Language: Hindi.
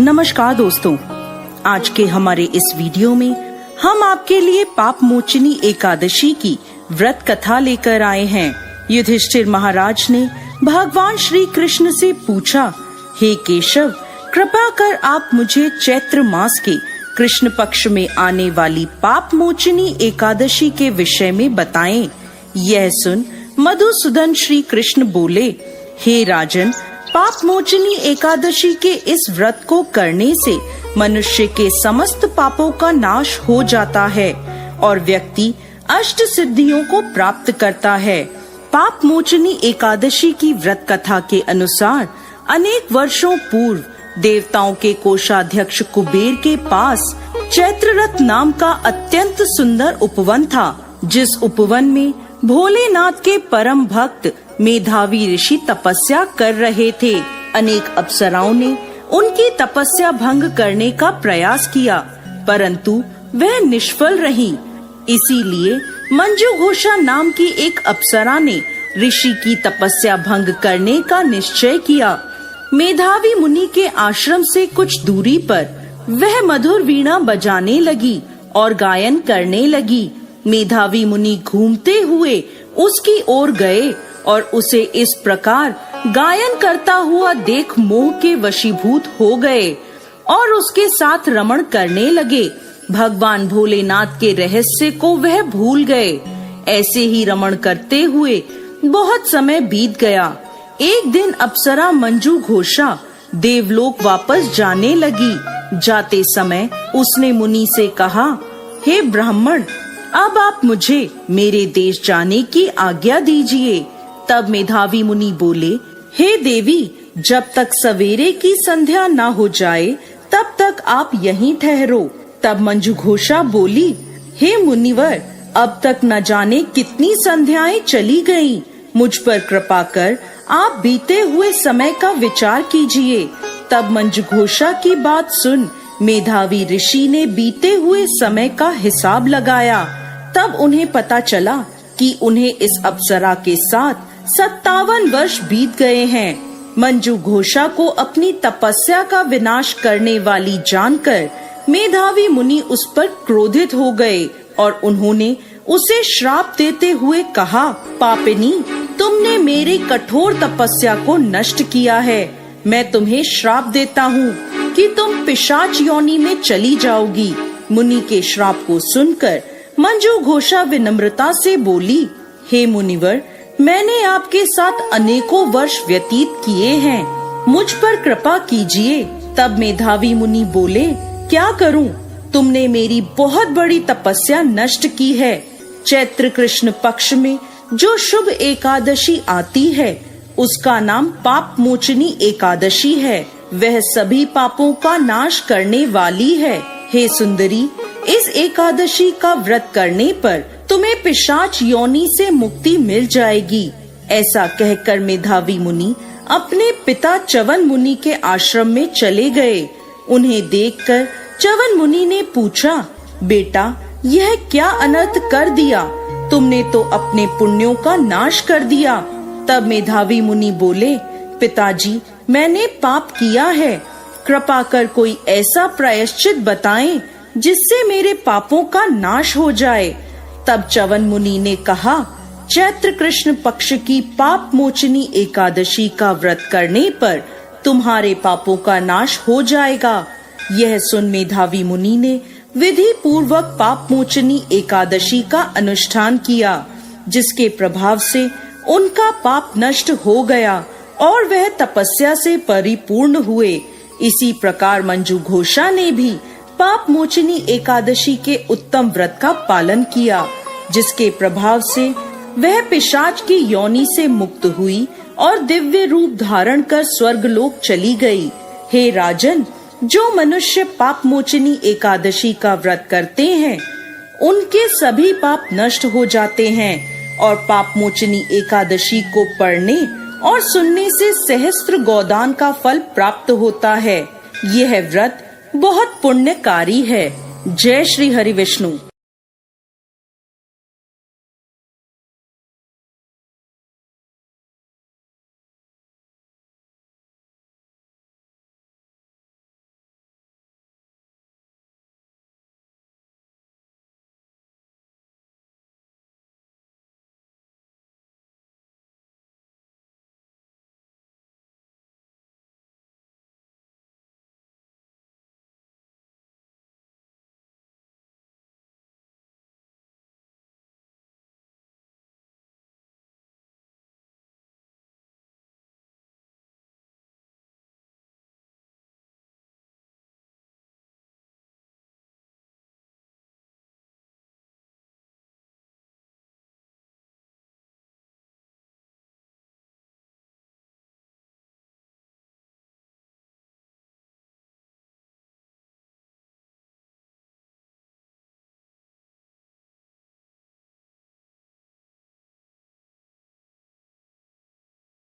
नमस्कार दोस्तों, आज के हमारे इस वीडियो में हम आपके लिए पाप मोचनी एकादशी की व्रत कथा लेकर आए हैं। युधिष्ठिर महाराज ने भगवान श्री कृष्ण से पूछा, हे केशव, कृपा कर आप मुझे चैत्र मास के कृष्ण पक्ष में आने वाली पाप मोचनी एकादशी के विषय में बताएं। यह सुन मधुसूदन श्री कृष्ण बोले, हे राजन, पाप मोचनी एकादशी के इस व्रत को करने से मनुष्य के समस्त पापों का नाश हो जाता है और व्यक्ति अष्ट सिद्धियों को प्राप्त करता है। पाप मोचनी एकादशी की व्रत कथा के अनुसार अनेक वर्षों पूर्व देवताओं के कोषाध्यक्ष कुबेर के पास चैत्ररथ नाम का अत्यंत सुंदर उपवन था, जिस उपवन में भोलेनाथ के परम भक्त मेधावी ऋषि तपस्या कर रहे थे। अनेक अप्सराओं ने उनकी तपस्या भंग करने का प्रयास किया, परंतु वह निष्फल रही। इसीलिए मंजू घोषा नाम की एक अप्सरा ने ऋषि की तपस्या भंग करने का निश्चय किया। मेधावी मुनि के आश्रम से कुछ दूरी पर वह मधुर वीणा बजाने लगी और गायन करने लगी। मेधावी मुनि घूमते हुए उसकी ओर गए और उसे इस प्रकार गायन करता हुआ देख मोह के वशीभूत हो गए और उसके साथ रमण करने लगे। भगवान भोलेनाथ के रहस्य को वह भूल गए। ऐसे ही रमण करते हुए बहुत समय बीत गया। एक दिन अप्सरा मंजू घोषा देवलोक वापस जाने लगी। जाते समय उसने मुनि से कहा, हे ब्राह्मण, अब आप मुझे मेरे देश जाने की आज्ञा दीजिए। तब मेधावी मुनि बोले, हे देवी, जब तक सवेरे की संध्या न हो जाए तब तक आप यहीं ठहरो। तब मंजू घोषा बोली, हे मुनिवर, अब तक न जाने कितनी संध्याएं चली गईं। मुझ पर कृपा कर आप बीते हुए समय का विचार कीजिए। तब मंजू घोषा की बात सुन मेधावी ऋषि ने बीते हुए समय का हिसाब लगाया। तब उन्हें पता चला कि उन्हें इस अप्सरा के साथ 57 वर्ष बीत गए हैं। मंजू घोषा को अपनी तपस्या का विनाश करने वाली जानकर मेधावी मुनि उस पर क्रोधित हो गए और उन्होंने उसे श्राप देते हुए कहा, पापिनी, तुमने मेरी कठोर तपस्या को नष्ट किया है। मैं तुम्हें श्राप देता हूँ कि तुम पिशाच योनि में चली जाओगी। मुनि के श्राप को सुनकर मंजू घोषा विनम्रता से बोली, हे मुनिवर, मैंने आपके साथ अनेकों वर्ष व्यतीत किए हैं, मुझ पर कृपा कीजिए। तब मेधावी मुनि बोले, क्या करूं? तुमने मेरी बहुत बड़ी तपस्या नष्ट की है। चैत्र कृष्ण पक्ष में जो शुभ एकादशी आती है उसका नाम पाप मोचनी एकादशी है। वह सभी पापों का नाश करने वाली है। हे सुंदरी, इस एकादशी का व्रत करने पर तुम्हें पिशाच योनि से मुक्ति मिल जाएगी। ऐसा कहकर मेधावी मुनि अपने पिता च्यवन मुनि के आश्रम में चले गए। उन्हें देखकर च्यवन मुनि ने पूछा, बेटा, यह क्या अनर्थ कर दिया? तुमने तो अपने पुण्यों का नाश कर दिया। तब मेधावी मुनि बोले, पिताजी, मैंने पाप किया है। कृपा कर कोई ऐसा प्रायश्चित बताएं जिससे मेरे पापों का नाश हो जाए। तब च्यवन मुनि ने कहा, चैत्र कृष्ण पक्ष की पाप मोचनी एकादशी का व्रत करने पर तुम्हारे पापों का नाश हो जाएगा। यह सुन मेधावी मुनि ने विधि पूर्वक पाप मोचनी एकादशी का अनुष्ठान किया, जिसके प्रभाव से उनका पाप नष्ट हो गया और वह तपस्या से परिपूर्ण हुए। इसी प्रकार मंजू घोषा ने भी पाप मोचनी एकादशी के उत्तम व्रत का पालन किया, जिसके प्रभाव से वह पिशाच की योनि से मुक्त हुई और दिव्य रूप धारण कर स्वर्गलोक चली गई। हे राजन, जो मनुष्य पाप मोचनी एकादशी का व्रत करते हैं उनके सभी पाप नष्ट हो जाते हैं और पाप मोचनी एकादशी को पढ़ने और सुनने से सहस्त्र गोदान का फल प्राप्त होता है। यह व्रत बहुत पुण्यकारी है। जय श्री हरि विष्णु।